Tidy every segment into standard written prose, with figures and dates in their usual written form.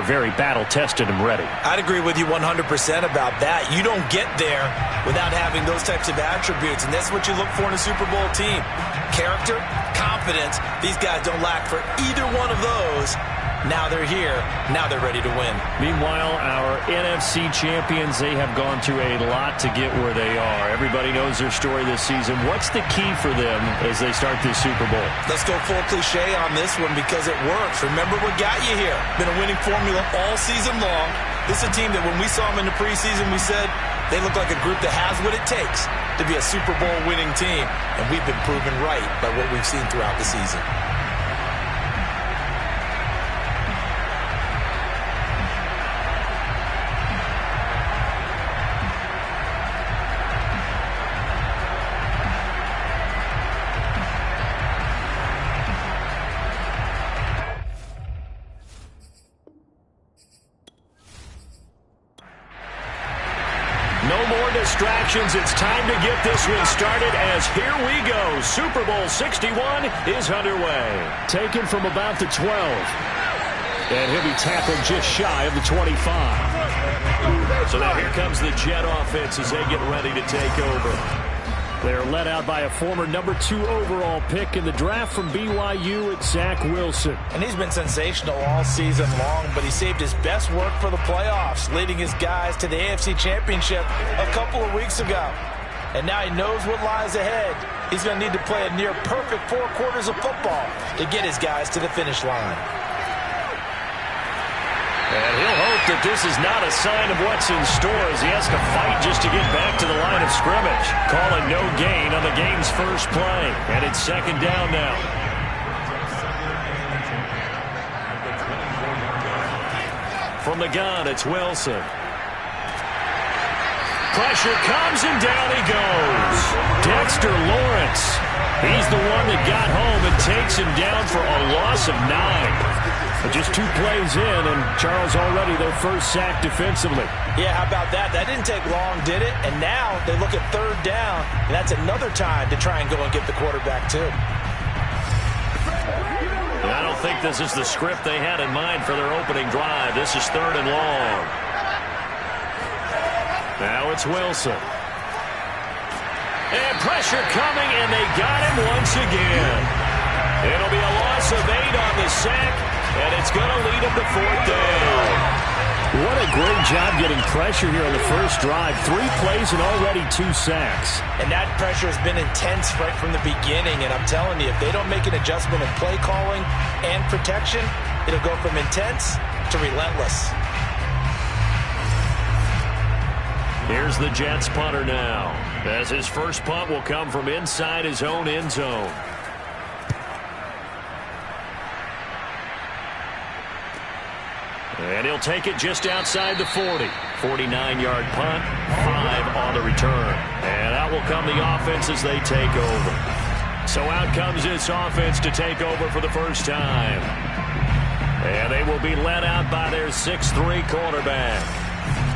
very battle-tested and ready. I'd agree with you 100% about that. You don't get there without having those types of attributes, and that's what you look for in a Super Bowl team. Character, confidence. These guys don't lack for either one of those. Now they're here. Now they're ready to win. Meanwhile, our NFC champions, they have gone through a lot to get where they are. Everybody knows their story this season. What's the key for them as they start this Super Bowl? Let's go full cliche on this one because it works. Remember what got you here. Been a winning formula all season long. This is a team that when we saw them in the preseason, we said they look like a group that has what it takes to be a Super Bowl winning team. And we've been proven right by what we've seen throughout the season. Distractions. It's time to get this one started as here we go. Super Bowl 61 is underway. Taken from about the 12. And he'll be tackled just shy of the 25. So now here comes the Jet offense as they get ready to take over. They're led out by a former number 2 overall pick in the draft from BYU, it's Zach Wilson. And he's been sensational all season long, but he saved his best work for the playoffs, leading his guys to the AFC Championship a couple of weeks ago. And now he knows what lies ahead. He's going to need to play a near-perfect 4 quarters of football to get his guys to the finish line. And he'll hope that this is not a sign of what's in store as he has to fight just to get back to the line of scrimmage. Calling no gain on the game's first play. And it's second down now. From the gun, it's Wilson. Pressure comes and down he goes. Dexter Lawrence. He's the one that got home and takes him down for a loss of 9. But just 2 plays in, and Charles already their first sack defensively. Yeah, how about that? That didn't take long, did it? And now they look at third down, and that's another time to try and go and get the quarterback, too. I don't think this is the script they had in mind for their opening drive. This is third and long. Now it's Wilson. And pressure coming, and they got him once again. It'll be a loss of 8 on the sack. And it's going to lead him to fourth down. What a great job getting pressure here on the first drive. 3 plays and already 2 sacks. And that pressure has been intense right from the beginning. And I'm telling you, if they don't make an adjustment in play calling and protection, it'll go from intense to relentless. Here's the Jets punter now, as his first punt will come from inside his own end zone. And he'll take it just outside the 40. 49-yard punt, 5 on the return. And out will come the offense as they take over. So out comes this offense to take over for the first time. And they will be led out by their 6'3" quarterback.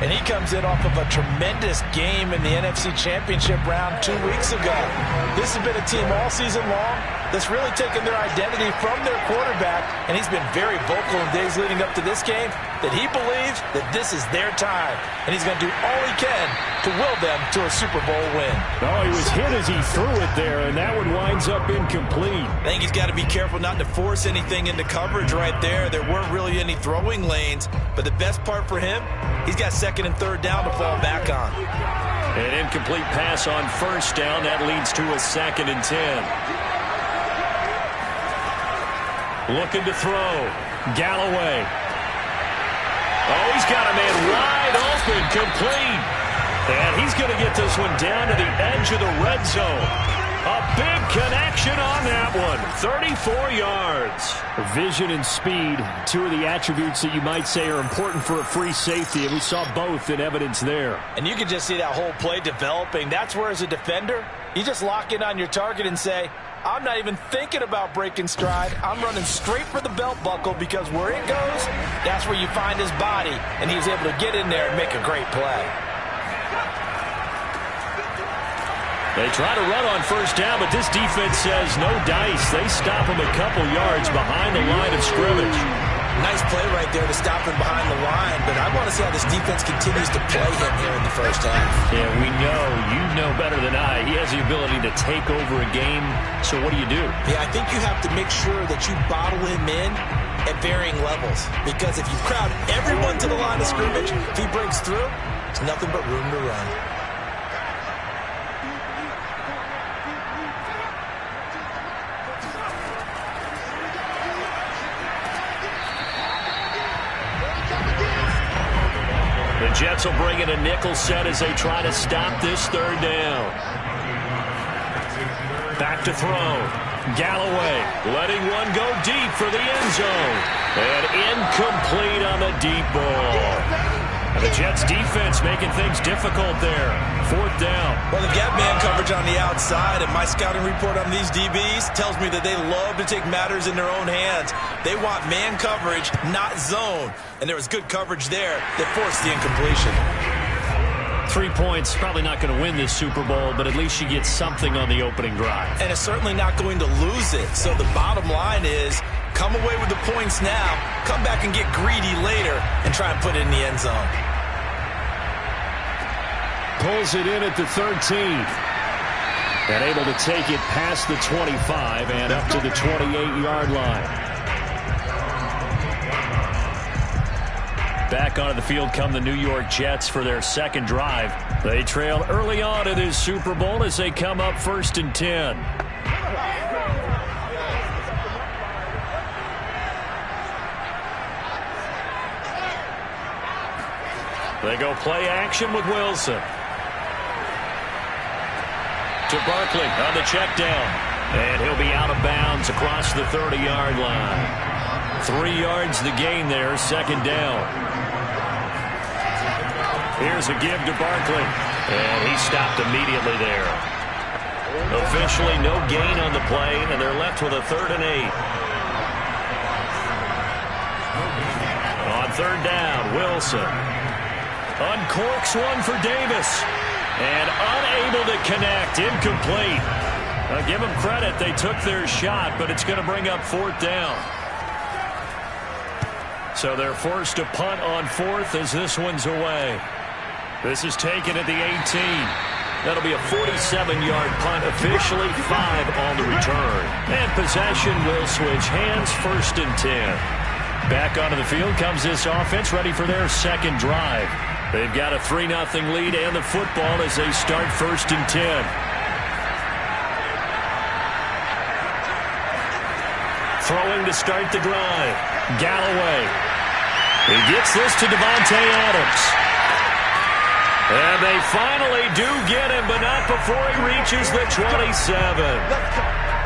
And he comes in off of a tremendous game in the NFC Championship round 2 weeks ago. This has been a team all season long that's really taken their identity from their quarterback, and he's been very vocal in days leading up to this game that he believes that this is their time, and he's going to do all he can to will them to a Super Bowl win. Oh, he was hit as he threw it there, and that one winds up incomplete. I think he's got to be careful not to force anything into coverage right there. There weren't really any throwing lanes, but the best part for him, he's got second and third down to fall back on. An incomplete pass on first down. That leads to a 2nd and 10. Looking to throw. Galloway. Oh, he's got a man wide open, complete. And he's going to get this one down to the edge of the red zone. A big connection on that one. 34 yards. Vision and speed, 2 of the attributes that you might say are important for a free safety, and we saw both in evidence there. And you can just see that whole play developing. That's where, as a defender, you just lock in on your target and say, I'm not even thinking about breaking stride. I'm running straight for the belt buckle because where it goes, that's where you find his body. And he was able to get in there and make a great play. They try to run on first down, but this defense says no dice. They stop him a couple yards behind the line of scrimmage. Nice play right there to stop him behind the line, but I want to see how this defense continues to play him here in the first half. Yeah, we know, you know better than I, he has the ability to take over a game, so what do? Yeah, I think you have to make sure that you bottle him in at varying levels, because if you crowd everyone to the line of scrimmage, if he breaks through, it's nothing but room to run. The Jets will bring in a nickel set as they try to stop this third down. Back to throw. Galloway letting one go deep for the end zone. And incomplete on the deep ball. And the Jets defense making things difficult there. Fourth down. Well, they've got man coverage on the outside, and my scouting report on these DBs tells me that they love to take matters in their own hands. They want man coverage, not zone. And there was good coverage there that forced the incompletion. 3 points, probably not going to win this Super Bowl, but at least she gets something on the opening drive. And it's certainly not going to lose it. So the bottom line is, come away with the points now, come back and get greedy later, and try and put it in the end zone. Pulls it in at the 13. And able to take it past the 25 and up to the 28-yard line. Back onto the field come the New York Jets for their second drive. They trail early on in this Super Bowl as they come up 1st and 10. They go play action with Wilson. To Barkley on the check down. And he'll be out of bounds across the 30-yard line. 3 yards the gain there, second down. Here's a give to Barkley. And he stopped immediately there. Officially no gain on the play, and they're left with a 3rd and 8. On 3rd down, Wilson uncorks one for Davis. And unable to connect, incomplete. Now give them credit, they took their shot, but it's going to bring up 4th down. So they're forced to punt on 4th as this one's away. This is taken at the 18. That'll be a 47-yard punt, officially 5 on the return. And possession will switch hands, 1st and 10. Back onto the field comes this offense, ready for their second drive. They've got a 3-0 lead and the football as they start 1st and 10. Throwing to start the drive. Galloway. He gets this to Devontae Adams. And they finally do get him, but not before he reaches the 27.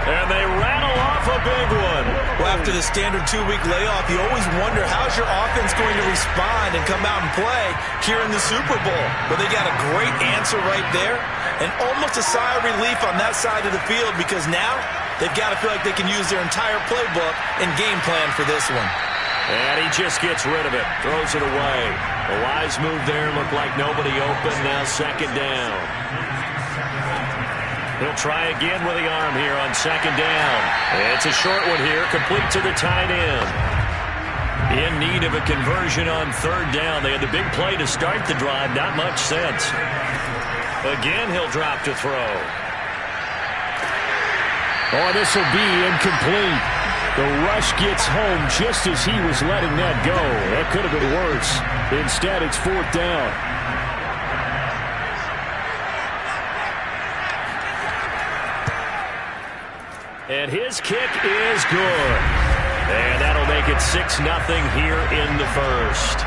And they rattle off a big one. Well, after the standard 2-week layoff, you always wonder how's your offense going to respond and come out and play here in the Super Bowl. But they got a great answer right there and almost a sigh of relief on that side of the field because now they've got to feel like they can use their entire playbook and game plan for this one. And he just gets rid of it, throws it away. A wise move there, looked like nobody open, now second down. He'll try again with the arm here on second down. It's a short one here, complete to the tight end. In need of a conversion on 3rd down. They had the big play to start the drive, not much sense. Again, he'll drop to throw. Oh, this will be incomplete. The rush gets home just as he was letting that go. That could have been worse. Instead, it's 4th down. And his kick is good. And that'll make it 6-0 here in the first.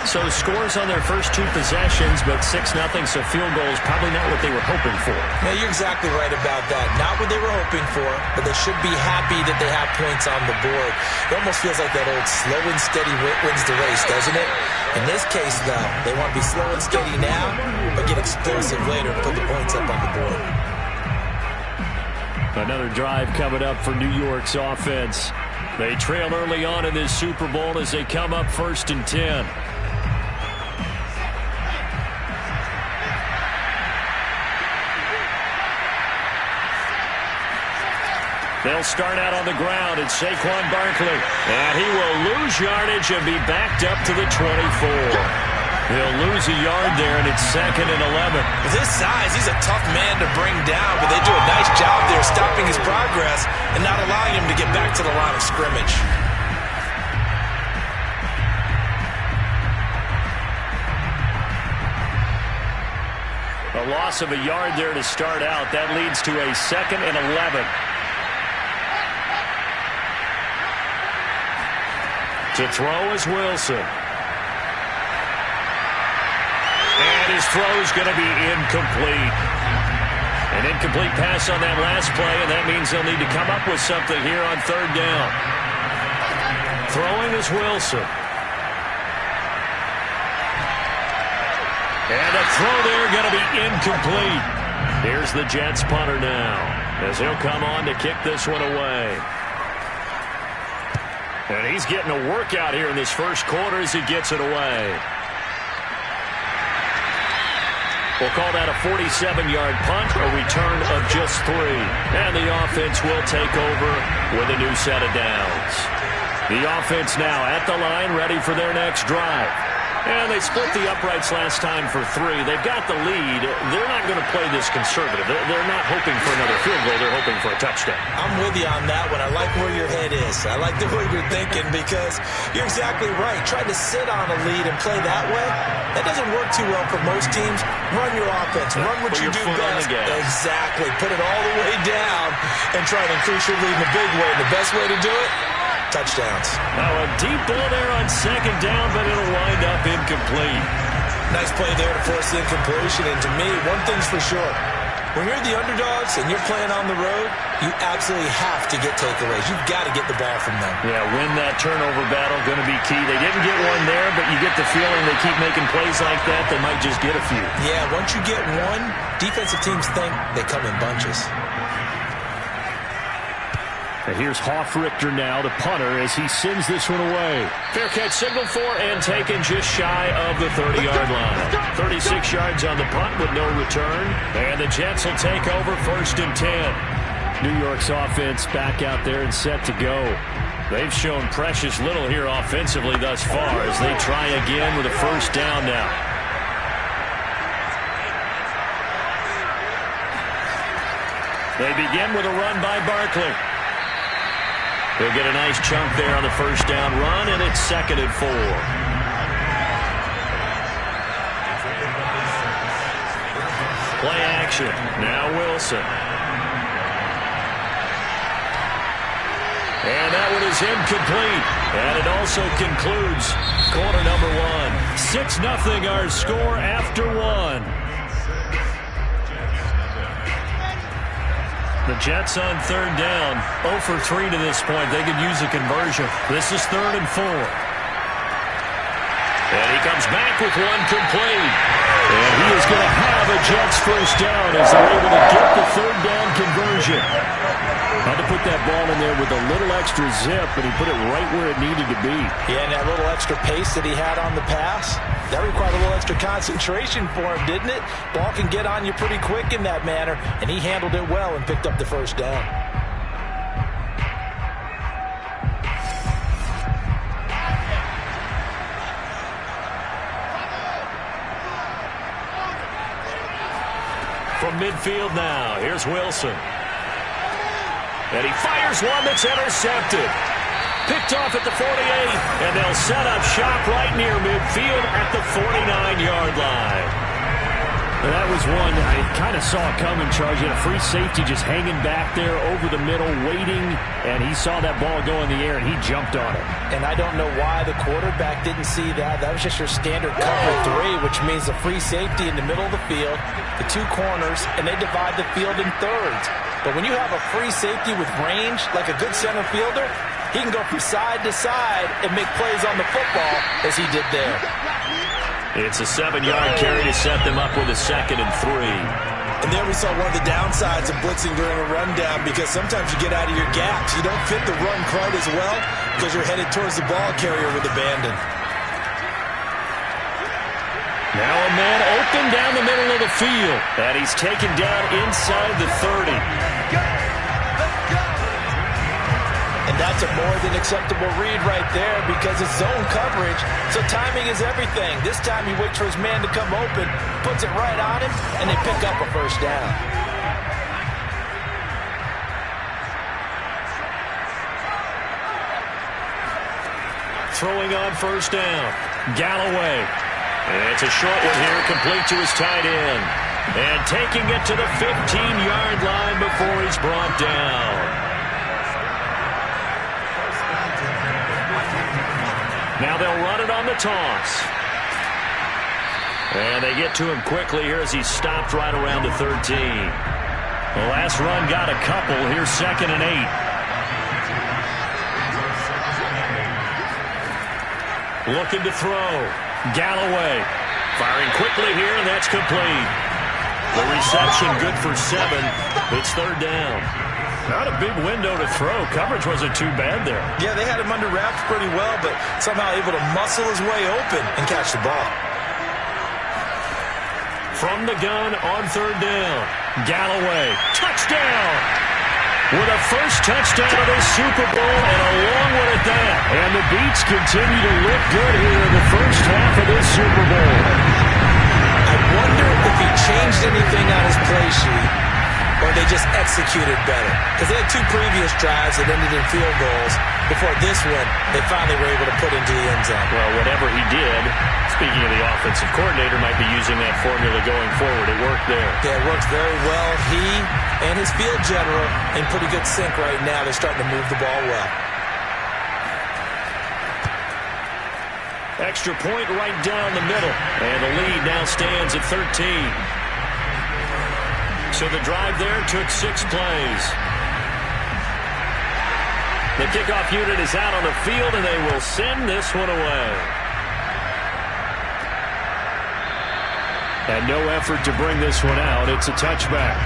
So scores on their first 2 possessions, but 6-0, so field goal is probably not what they were hoping for. Yeah, you're exactly right about that. Not what they were hoping for, but they should be happy that they have points on the board. It almost feels like that old slow and steady wins the race, doesn't it? In this case, though, they want to be slow and steady now, but get explosive later and put the points up on the board. Another drive coming up for New York's offense. They trail early on in this Super Bowl as they come up 1st and 10. They'll start out on the ground. It's Saquon Barkley. And he will lose yardage and be backed up to the 24. He'll lose a yard there, and it's 2nd and 11. With his size, he's a tough man to bring down, but they do a nice job there stopping his progress and not allowing him to get back to the line of scrimmage. A loss of a yard there to start out. That leads to a 2nd and 11. To throw is Wilson. And his throw is going to be incomplete. An incomplete pass on that last play, and that means they'll need to come up with something here on 3rd down. Throwing is Wilson. And a throw there going to be incomplete. Here's the Jets punter now, as he'll come on to kick this one away. And he's getting a workout here in this first quarter as he gets it away. We'll call that a 47-yard punt, a return of just 3. And the offense will take over with a new set of downs. The offense now at the line, ready for their next drive. And they split the uprights last time for 3. They've got the lead. They're not going to play this conservative. They're not hoping for another field goal. They're hoping for a touchdown. I'm with you on that one. I like where your head is. I like the way you're thinking because you're exactly right. Trying to sit on a lead and play that way, that doesn't work too well for most teams. Run your offense. Run what you do best. Exactly. Put it all the way down and try to increase your lead in a big way. And the best way to do it, touchdowns. Now a deep ball there on 2nd down, but it'll wind up incomplete. Nice play there to force the incompletion. And to me, one thing's for sure. When you're the underdogs and you're playing on the road, you absolutely have to get takeaways. You've got to get the ball from them. Yeah, win that turnover battle, going to be key. They didn't get one there, but you get the feeling they keep making plays like that, they might just get a few. Yeah, once you get one, defensive teams think they come in bunches. And here's Hoff-Richter now, the punter, as he sends this one away. Fair catch signal for and taken just shy of the 30-yard line. 36 yards on the punt with no return. And the Jets will take over 1st and 10. New York's offense back out there and set to go. They've shown precious little here offensively thus far as they try again with a 1st down now. They begin with a run by Barkley. He'll get a nice chunk there on the 1st down run, and it's 2nd and 4. Play action. Now Wilson. And that one is incomplete. And it also concludes quarter number 1. 6-0 our score after 1. The Jets on 3rd down, 0 for 3 to this point. They could use a conversion. This is 3rd and 4. And he comes back with one complete. And he is going to have a Jets 1st down as they're able to get the 3rd down conversion. Had to put that ball in there with a little extra zip, and he put it right where it needed to be. Yeah, and that little extra pace that he had on the pass, that required a little extra concentration for him, didn't it? Ball can get on you pretty quick in that manner, and he handled it well and picked up the 1st down. From midfield now, here's Wilson. And he fires one that's intercepted. Picked off at the 48, and they'll set up shop right near midfield at the 49-yard line. And that was one I kind of saw coming, Charles. You had a free safety just hanging back there over the middle, waiting, and he saw that ball go in the air, and he jumped on it. And I don't know why the quarterback didn't see that. That was just your standard cover 3, which means a free safety in the middle of the field, the 2 corners, and they divide the field in thirds. But when you have a free safety with range, like a good center fielder, he can go from side to side and make plays on the football as he did there. It's a 7-yard carry to set them up with a 2nd and 3. And there we saw one of the downsides of blitzing during a rundown, because sometimes you get out of your gaps. You don't fit the run quite as well because you're headed towards the ball carrier with abandon. Now a man open down the middle of the field, and he's taken down inside the 30. That's a more than acceptable read right there because it's zone coverage, so timing is everything. This time he waits for his man to come open, puts it right on him, and they pick up a first down. Throwing on first down, Galloway. And it's a short one here, complete to his tight end. And taking it to the 15-yard line before he's brought down. Now they'll run it on the toss. And they get to him quickly here as he's stopped right around the 13. The last run got a couple. Here's 2nd and 8. Looking to throw. Galloway firing quickly here, and that's complete. The reception good for 7. It's 3rd down. Not a big window to throw. Coverage wasn't too bad there. Yeah, they had him under wraps pretty well, but somehow able to muscle his way open and catch the ball. From the gun on 3rd down. Galloway, touchdown! With a first touchdown of this Super Bowl, and a long one at that. And the Beats continue to look good here in the first half of this Super Bowl. I wonder if he changed anything on his play sheet, or they just executed better. Because they had 2 previous drives that ended in field goals. Before this one, they finally were able to put into the end zone. Well, whatever he did, speaking of the offensive coordinator, might be using that formula going forward. It worked there. Yeah, it works very well. He and his field general in pretty good sync right now. They're starting to move the ball well. Extra point right down the middle. And the lead now stands at 13. So the drive there took 6 plays. The kickoff unit is out on the field, and they will send this one away. And no effort to bring this one out. It's a touchback.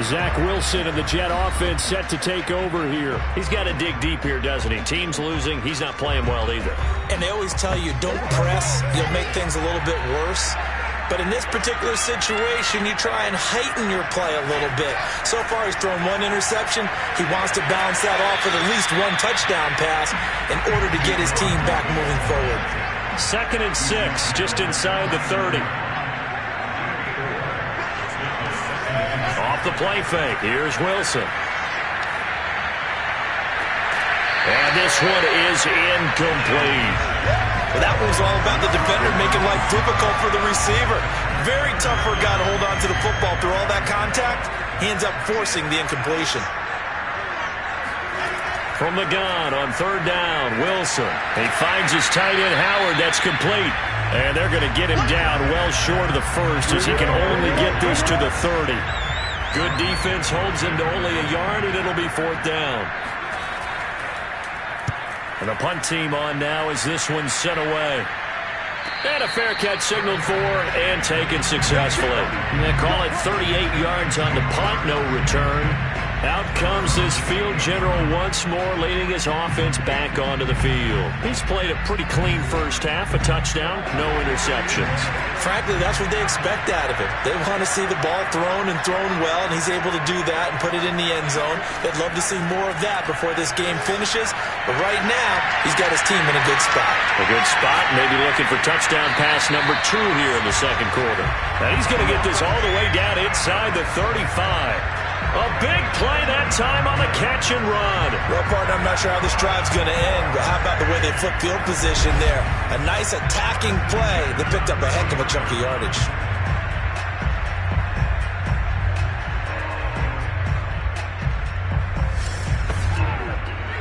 Zach Wilson and the Jet offense set to take over here. He's got to dig deep here, doesn't he? Team's losing. He's not playing well either. And they always tell you, don't press. You'll make things a little bit worse. But in this particular situation, you try and heighten your play a little bit. So far, he's thrown 1 interception. He wants to bounce that off with at least 1 touchdown pass in order to get his team back moving forward. 2nd and 6, just inside the 30. Off the play fake, here's Wilson. And this one is incomplete. Well, that one was all about the defender making life difficult for the receiver. Very tough for a guy to hold on to the football through all that contact. He ends up forcing the incompletion. From the gun on 3rd down, Wilson. He finds his tight end, Howard. That's complete. And they're going to get him down well short of the first as he can only get this to the 30. Good defense holds him to only a yard, and it'll be 4th down. And the punt team on now as this one's sent away. And a fair catch signaled for and taken successfully. And they call it 38 yards on the punt, no return. Out comes this field general once more, leading his offense back onto the field. He's played a pretty clean first half, a touchdown, no interceptions. Frankly, that's what they expect out of him. They want to see the ball thrown and thrown well, and he's able to do that and put it in the end zone. They'd love to see more of that before this game finishes. But right now, he's got his team in a good spot. A good spot, maybe looking for touchdown pass number 2 here in the 2nd quarter. And he's going to get this all the way down inside the 35. A big play that time on the catch and run. Well, partner, I'm not sure how this drive's going to end, but how about the way they flip field position there? A nice attacking play that picked up a heck of a chunk of yardage.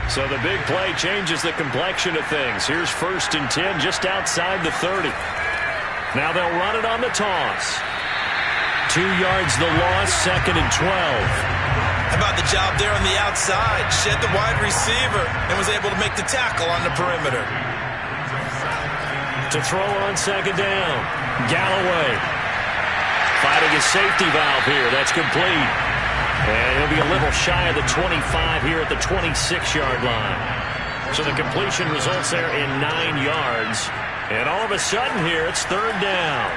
So the big play changes the complexion of things. Here's 1st and 10 just outside the 30. Now they'll run it on the toss. 2 yards the loss, 2nd and 12. How about the job there on the outside? Shed the wide receiver and was able to make the tackle on the perimeter. To throw on 2nd down, Galloway. Fighting his safety valve here. That's complete. And he'll be a little shy of the 25 here at the 26-yard line. So the completion results there in 9 yards. And all of a sudden here, it's 3rd down.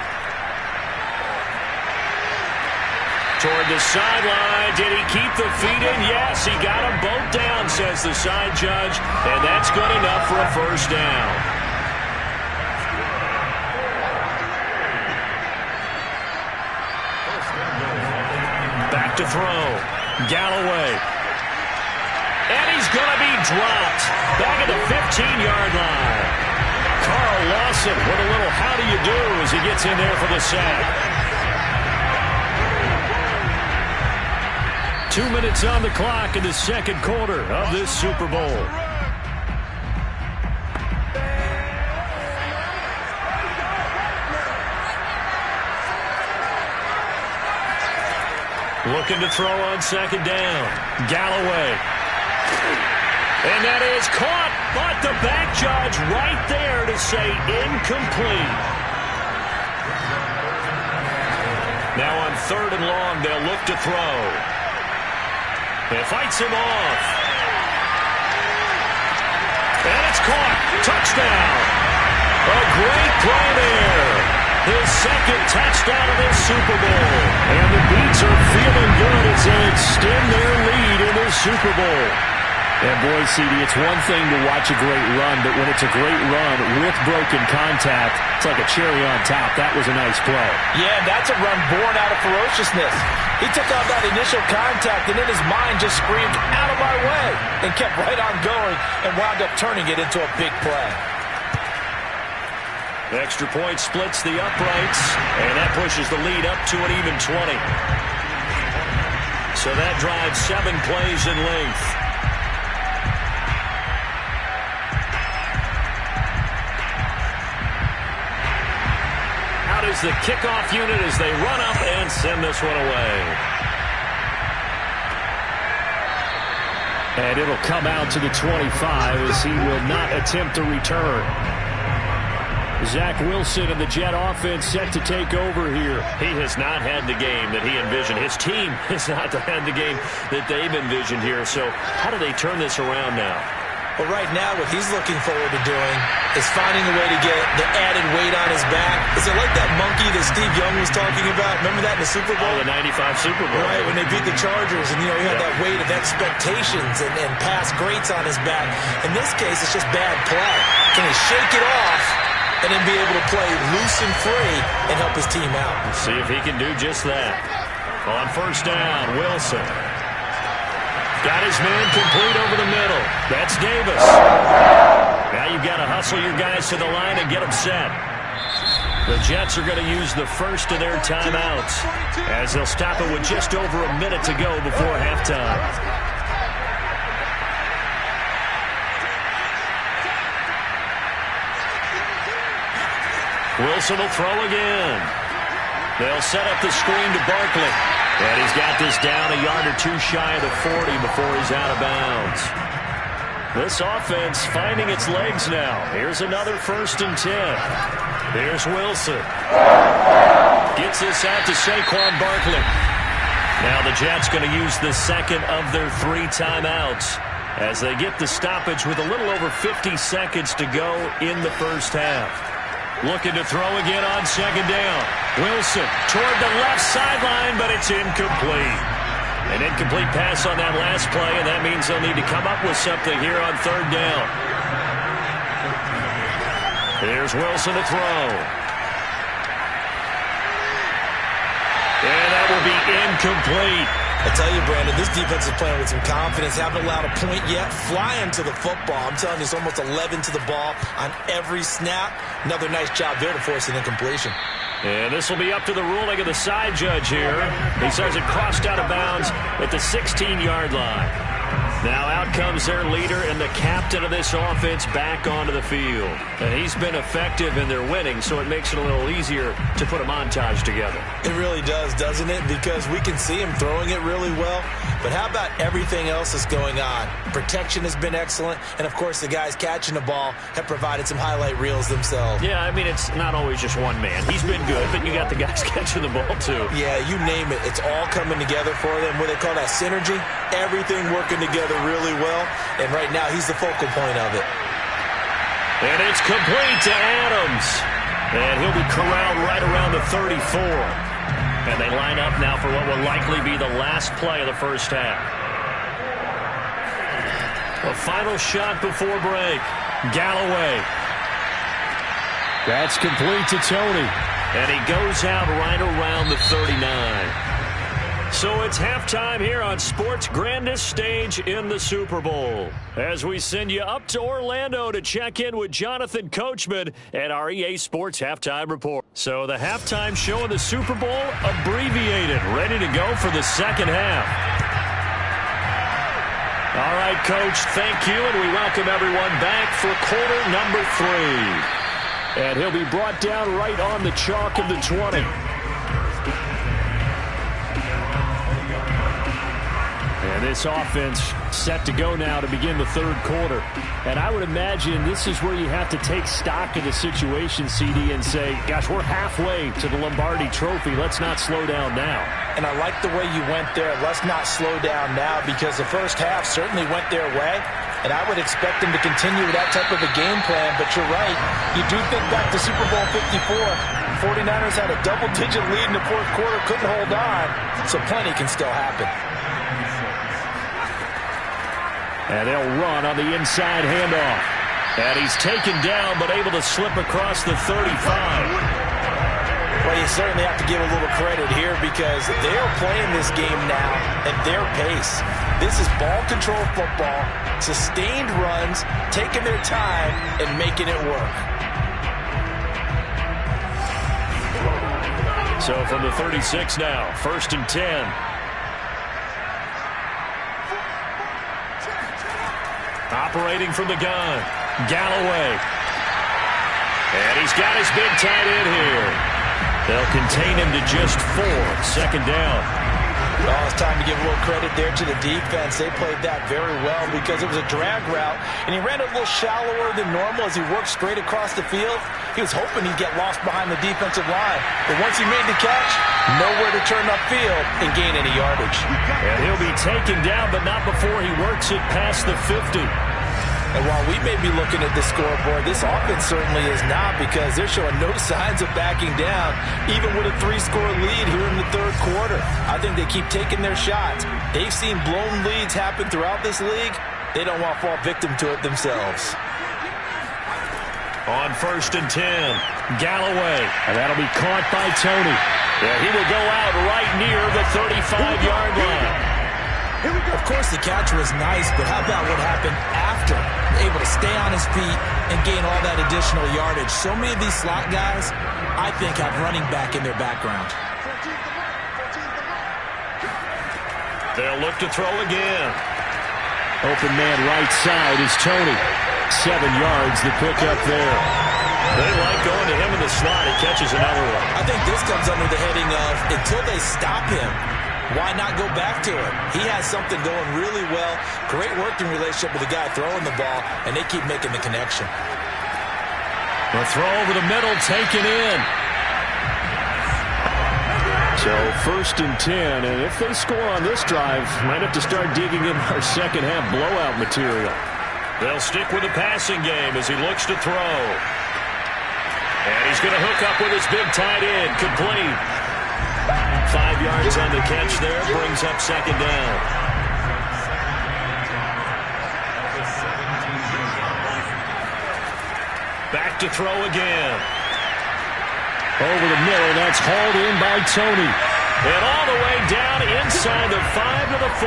toward the sideline. Did he keep the feet in? Yes, he got them both down, says the side judge. And that's good enough for a first down. Back to throw. Galloway. And he's going to be dropped. Back at the 15-yard line. Carl Lawson with a little how do you do as he gets in there for the sack. 2 minutes on the clock in the second quarter of this Super Bowl. Looking to throw on second down. Galloway. And that is caught, but the back judge right there to say incomplete. Now on third and long, they'll look to throw. It fights him off. And it's caught. Touchdown. A great play there. His second touchdown of this Super Bowl. And the Beats are feeling good as they extend their lead in this Super Bowl. And boy, CD, it's one thing to watch a great run, but when it's a great run with broken contact, it's like a cherry on top. That was a nice play. Yeah, that's a run born out of ferociousness. He took on that initial contact, and in his mind just screamed, out of my way, and kept right on going and wound up turning it into a big play. The extra point splits the uprights, and that pushes the lead up to an even 20. So that drives 7 plays in length. Out is the kickoff unit as they run up and send this one away. And it'll come out to the 25 as he will not attempt to return. Zach Wilson and the Jet offense set to take over here. He has not had the game that he envisioned. His team has not had the game that they've envisioned here. So how do they turn this around now? Well, right now what he's looking forward to doing is finding a way to get the added weight on his back. Is it like that monkey that Steve Young was talking about? Remember that in the Super Bowl? Oh, the 95 Super Bowl. Right, when they beat the Chargers, and, he had that weight of expectations and past greats on his back. In this case, it's just bad play. Can he shake it off and then be able to play loose and free and help his team out? Let's see if he can do just that. On first down, Wilson. Got his man complete over the middle. That's Davis. Now you've got to hustle your guys to the line and get them set. The Jets are going to use the first of their timeouts as they'll stop it with just over a minute to go before halftime. Wilson will throw again. They'll set up the screen to Barkley. And he's got this down a yard or two shy of the 40 before he's out of bounds. This offense finding its legs now. Here's another 1st and 10. Here's Wilson. Gets this out to Saquon Barkley. Now the Jets going to use the second of their 3 timeouts as they get the stoppage with a little over 50 seconds to go in the first half. Looking to throw again on second down. Wilson toward the left sideline, but it's incomplete. An incomplete pass on that last play, and that means they'll need to come up with something here on third down. Here's Wilson to throw. And that will be incomplete. I tell you, Brandon, this defense is playing with some confidence. Haven't allowed a point yet. Flying to the football. I'm telling you, it's almost 11 to the ball on every snap. Another nice job there to force an incompletion. And this will be up to the ruling of the side judge here. He says it crossed out of bounds at the 16-yard line. Now out comes their leader and the captain of this offense back onto the field. And he's been effective in their winning, so it makes it a little easier to put a montage together. It really does, doesn't it? Because we can see him throwing it really well. But how about everything else that's going on? Protection has been excellent. And, of course, the guys catching the ball have provided some highlight reels themselves. Yeah, I mean, it's not always just one man. He's been good, but you got the guys catching the ball, too. Yeah, you name it. It's all coming together for them. What they call that synergy. Everything working together really well. And right now, he's the focal point of it. And it's complete to Adams. And he'll be corralled right around the 34. And they line up now for what will likely be the last play of the first half. A final shot before break. Galloway. That's complete to Tony. And he goes out right around the 39. So it's halftime here on sports' grandest stage in the Super Bowl. As we send you up to Orlando to check in with Jonathan Coachman at our EA Sports Halftime Report. So the halftime show of the Super Bowl abbreviated, ready to go for the second half. All right, Coach, thank you, and we welcome everyone back for quarter number 3. And he'll be brought down right on the chalk of the 20. And this offense set to go now to begin the third quarter. And I would imagine this is where you have to take stock of the situation, CD, and say, gosh, we're halfway to the Lombardi Trophy. Let's not slow down now. And I like the way you went there. Let's not slow down now, because the first half certainly went their way. And I would expect them to continue with that type of a game plan. But you're right. You do think back to Super Bowl 54. 49ers had a double-digit lead in the fourth quarter, couldn't hold on. So plenty can still happen. And they'll run on the inside handoff. And he's taken down, but able to slip across the 35. Well, you certainly have to give a little credit here, because they are playing this game now at their pace. This is ball control football, sustained runs, taking their time, and making it work. So from the 36 now, 1st and 10. Operating from the gun, Galloway. And he's got his big tight end here. They'll contain him to just 4. Second down. Well, it's time to give a little credit there to the defense. They played that very well, because it was a drag route, and he ran a little shallower than normal as he worked straight across the field. He was hoping he'd get lost behind the defensive line. But once he made the catch, nowhere to turn upfield and gain any yardage. And he'll be taken down, but not before he works it past the 50. And while we may be looking at the scoreboard, this offense certainly is not, because they're showing no signs of backing down, even with a 3-score lead here in the third quarter. I think they keep taking their shots. They've seen blown leads happen throughout this league. They don't want to fall victim to it themselves. On 1st and 10, Galloway. And that'll be caught by Tony. Yeah, he will go out right near the 35-yard line. Of course, the catch was nice, but how about what happened after? Able to stay on his feet and gain all that additional yardage. So many of these slot guys, I think, have running back in their background. They'll look to throw again. Open man right side is Tony. 7 yards the pick up there. They like going to him in the slot. He catches another one. I think this comes under the heading of, until they stop him, why not go back to it? He has something going really well. Great working relationship with the guy throwing the ball, and they keep making the connection. The throw over the middle, taken in. So 1st and 10, and if they score on this drive, might have to start digging in our second half blowout material. They'll stick with the passing game as he looks to throw. And he's going to hook up with his big tight end, complete. 5 yards on the catch there, brings up second down. Back to throw again. Over the middle, that's hauled in by Tony. And all the way down inside the 5 to the 4.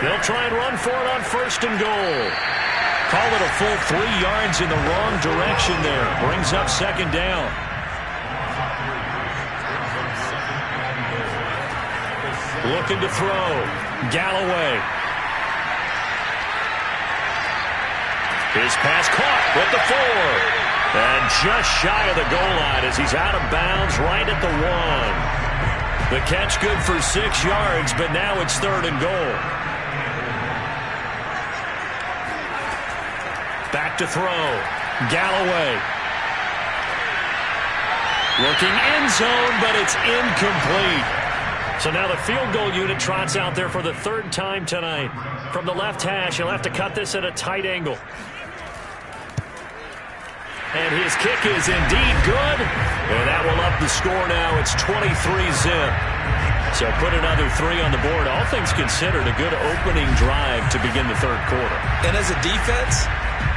They'll try and run for it on 1st and goal. Call it a full 3 yards in the wrong direction there. Brings up second down. Looking to throw. Galloway. His pass caught with the 4. And just shy of the goal line as he's out of bounds right at the 1. The catch good for 6 yards, but now it's 3rd and goal. Back to throw. Galloway. Looking end zone, but it's incomplete. So now the field goal unit trots out there for the 3rd time tonight. From the left hash, he'll have to cut this at a tight angle. And his kick is indeed good. And that will up the score now. It's 23-zip. So put another 3 on the board. All things considered, a good opening drive to begin the third quarter. And as a defense,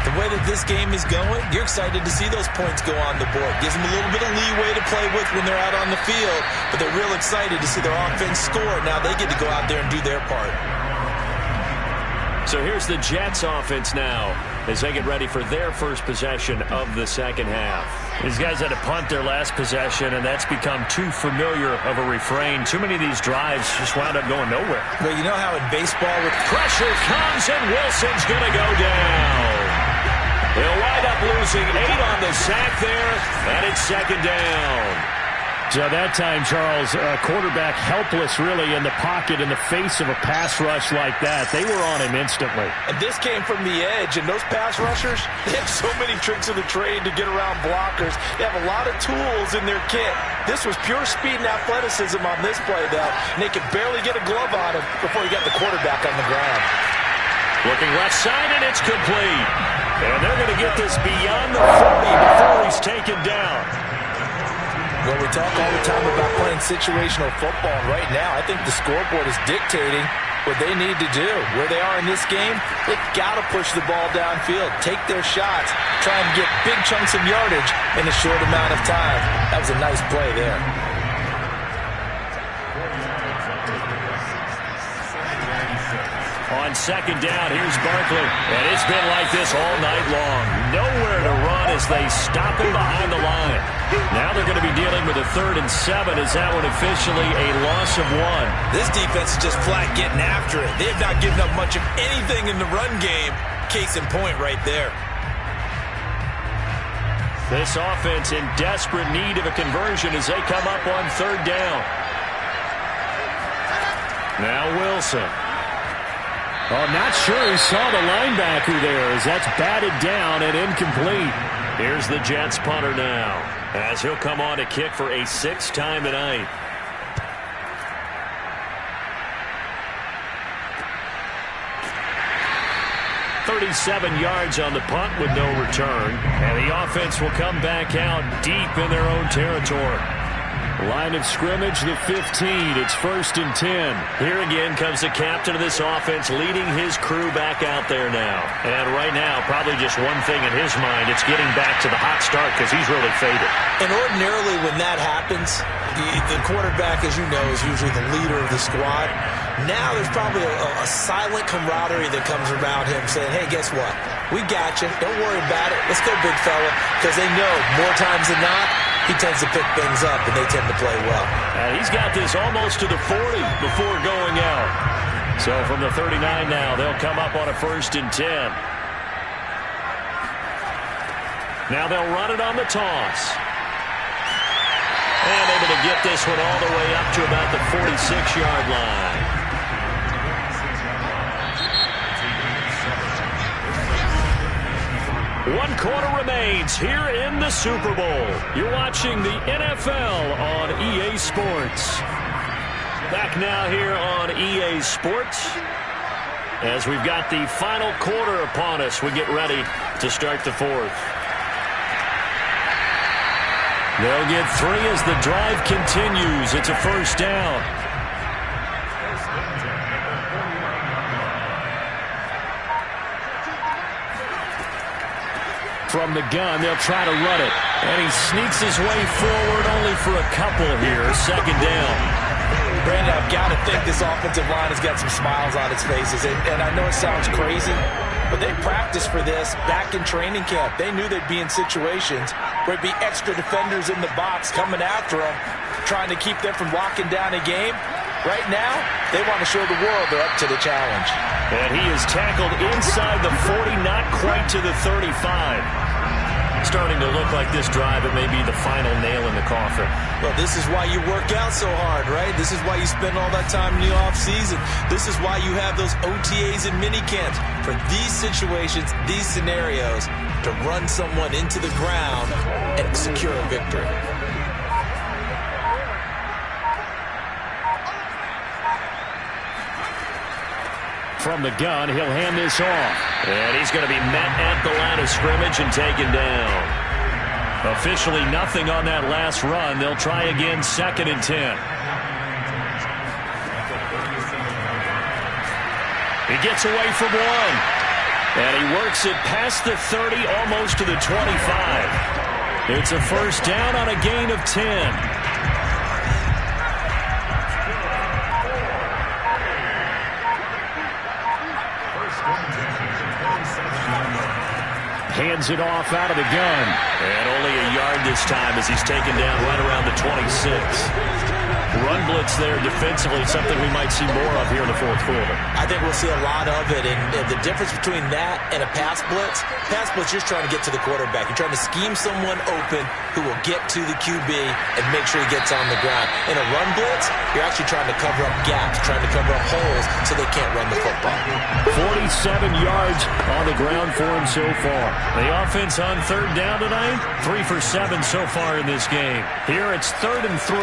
the way that this game is going, you're excited to see those points go on the board. Gives them a little bit of leeway to play with when they're out on the field. But they're real excited to see their offense score. Now they get to go out there and do their part. So here's the Jets offense now as they get ready for their first possession of the second half. These guys had to punt their last possession, and that's become too familiar of a refrain. Too many of these drives just wound up going nowhere. Well, you know how in baseball with pressure comes, and Wilson's going to go down. They'll wind up losing 8 on the sack there, and it's second down. So that time, Charles, quarterback helpless really in the pocket in the face of a pass rush like that. They were on him instantly. And this came from the edge, and those pass rushers, they have so many tricks of the trade to get around blockers. They have a lot of tools in their kit. This was pure speed and athleticism on this play, though, and they could barely get a glove on him before he got the quarterback on the ground. Looking left side, and it's complete. And they're going to get this beyond the 40 before he's taken down. Well, we talk all the time about playing situational football, and right now I think the scoreboard is dictating what they need to do. Where they are in this game, they've got to push the ball downfield, take their shots, try and get big chunks of yardage in a short amount of time. That was a nice play there. On second down, here's Barkley. And it's been like this all night long. Nowhere to run as they stop him behind the line. Now they're going to be dealing with a 3rd and 7. Is that one officially a loss of 1? This defense is just flat getting after it. They have not given up much of anything in the run game. Case in point right there. This offense in desperate need of a conversion as they come up on 3rd down. Now Wilson. Oh, not sure he saw the linebacker there as that's batted down and incomplete. Here's the Jets punter now as he'll come on to kick for a 6th time tonight. "37 yards on the punt with no return. And the offense will come back out deep in their own territory. Line of scrimmage, the 15. It's 1st and 10. Here again comes the captain of this offense leading his crew back out there now. And right now, probably just one thing in his mind. It's getting back to the hot start because he's really faded. And ordinarily when that happens, the quarterback, as you know, is usually the leader of the squad. Now there's probably a silent camaraderie that comes around him saying, hey, guess what? We got you. Don't worry about it. Let's go, big fella. Because they know more times than not, he tends to pick things up, and they tend to play well. And he's got this almost to the 40 before going out. So from the 39 now, they'll come up on a 1st and 10. Now they'll run it on the toss. And able to get this one all the way up to about the 46-yard line. One quarter remains here in the Super Bowl. You're watching the NFL on EA Sports. Back now here on EA Sports as we've got the final quarter upon us. We get ready to start the 4th. They'll get 3 as the drive continues. It's a 1st down. From the gun, they'll try to run it. And he sneaks his way forward only for a couple here. 2nd down. Brandon, I've got to think this offensive line has got some smiles on its faces. And I know it sounds crazy, but they practiced for this back in training camp. They knew they'd be in situations where it'd be extra defenders in the box coming after them, trying to keep them from locking down a game. Right now, they want to show the world they're up to the challenge. And he is tackled inside the 40, not quite to the 35. Starting to look like this drive, it may be the final nail in the coffin. Well, this is why you work out so hard, right? This is why you spend all that time in the offseason. This is why you have those OTAs and mini camps. For these situations, these scenarios, to run someone into the ground and secure a victory. From the gun, he'll hand this off. And he's going to be met at the line of scrimmage and taken down. Officially nothing on that last run. They'll try again, 2nd and 10. He gets away from one. And he works it past the 30, almost to the 25. It's a first down on a gain of 10. Hands it off out of the gun. And only a yard this time as he's taken down right around the 26. Run blitz there defensively, something we might see more of here in the 4th quarter. I think we'll see a lot of it, and the difference between that and a pass blitz, you're just trying to get to the quarterback. You're trying to scheme someone open who will get to the QB and make sure he gets on the ground. In a run blitz, you're actually trying to cover up gaps, trying to cover up holes so they can't run the football. 47 yards on the ground for him so far. The offense on 3rd down tonight, 3 for 7 so far in this game. Here it's 3rd and 3.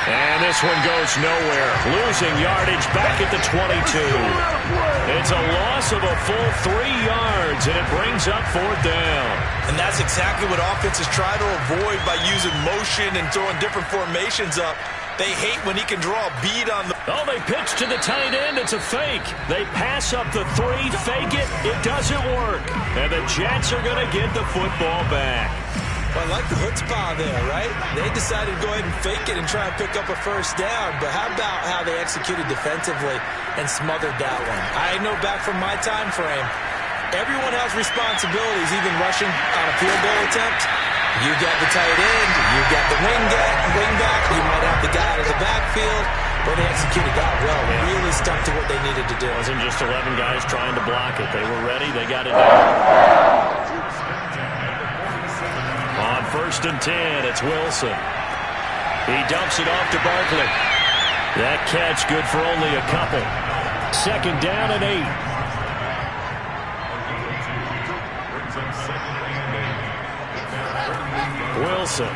And this one goes nowhere. Losing yardage back at the 22. It's a loss of a full 3 yards, and it brings up 4th down. And that's exactly what offenses try to avoid by using motion and throwing different formations up. They hate when he can draw a bead on the... Oh, they pitch to the tight end. It's a fake. They pass up the 3, fake it. It doesn't work. And the Jets are going to get the football back. Well, I like the chutzpah there, right? They decided to go ahead and fake it and try and pick up a first down. But how about how they executed defensively and smothered that one? I know back from my time frame, everyone has responsibilities, even rushing on a field goal attempt. You got the tight end, you got the wing back, you might have the guy out of the backfield. But they executed that well, really stuck to what they needed to do. It wasn't just 11 guys trying to block it. They were ready, they got it done. On 1st and 10, it's Wilson. He dumps it off to Barkley. That catch good for only a couple. 2nd down and 8. Wilson.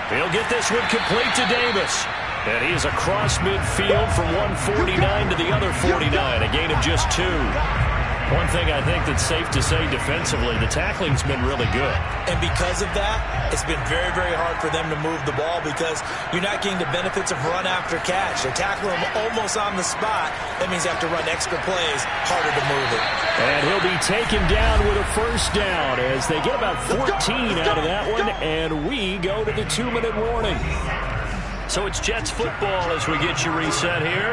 He'll get this one complete to Davis. And he is across midfield from 149 to the other 49. A gain of just 2. One thing I think that's safe to say defensively, the tackling's been really good. And because of that, it's been very, very hard for them to move the ball because you're not getting the benefits of run after catch. They're tackling him almost on the spot. That means you have to run extra plays, harder to move it. And he'll be taken down with a first down as they get about 14 out of that one, and we go to the 2-minute warning. So it's Jets football as we get you reset here.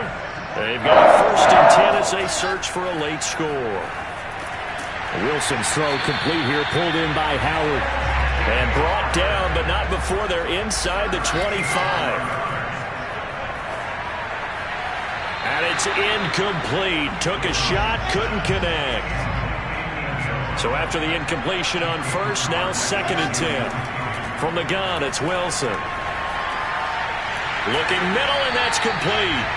They've got a 1st and 10 as they search for a late score. Wilson's throw complete here, pulled in by Howard. And brought down, but not before they're inside the 25. And it's incomplete. Took a shot, couldn't connect. So after the incompletion on 1st, now 2nd and 10. From the gun, it's Wilson. Looking middle, and that's complete.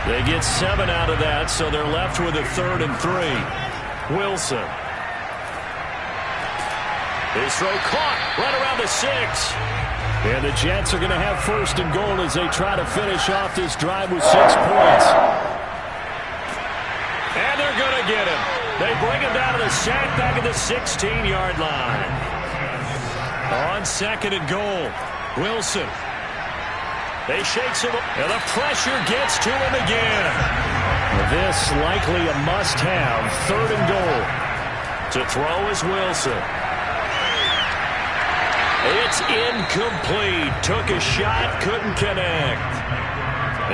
They get 7 out of that, so they're left with a 3rd and 3. Wilson. His throw caught right around the 6. And the Jets are going to have 1st and goal as they try to finish off this drive with 6 points. And they're going to get him. They bring him down to the sack back at the 16-yard line. On 2nd and goal, Wilson. They shakes him up, and the pressure gets to him again. This likely a must-have, 3rd and goal. To throw is Wilson. It's incomplete. Took a shot, couldn't connect.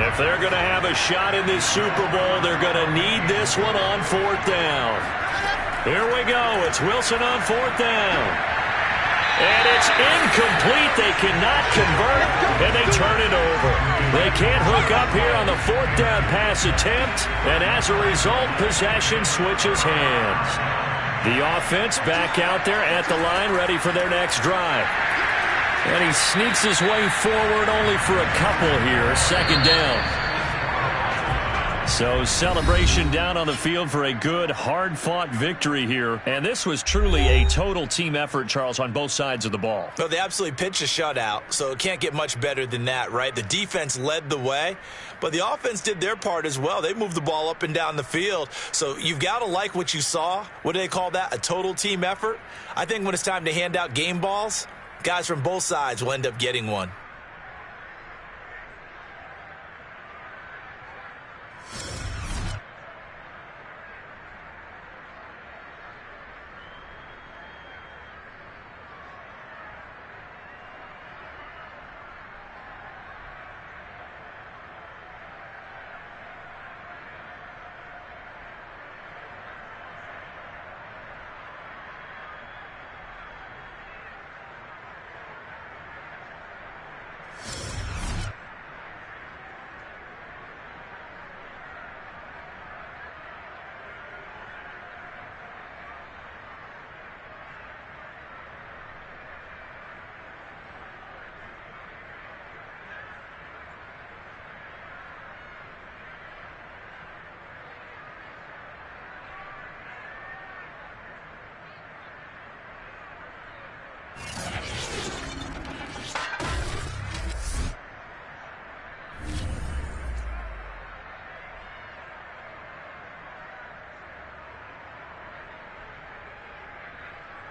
If they're going to have a shot in this Super Bowl, they're going to need this one on 4th down. Here we go. It's Wilson on 4th down. And it's incomplete. They cannot convert, and they turn it over. They can't hook up here on the 4th down pass attempt, and as a result, possession switches hands. The offense back out there at the line, ready for their next drive. And he sneaks his way forward only for a couple here. 2nd down. So celebration down on the field for a good, hard-fought victory here. And this was truly a total team effort, Charles, on both sides of the ball. Well, they absolutely pitched a shutout, so it can't get much better than that, right? The defense led the way, but the offense did their part as well. They moved the ball up and down the field. So you've got to like what you saw. What do they call that? A total team effort? I think when it's time to hand out game balls, guys from both sides will end up getting one.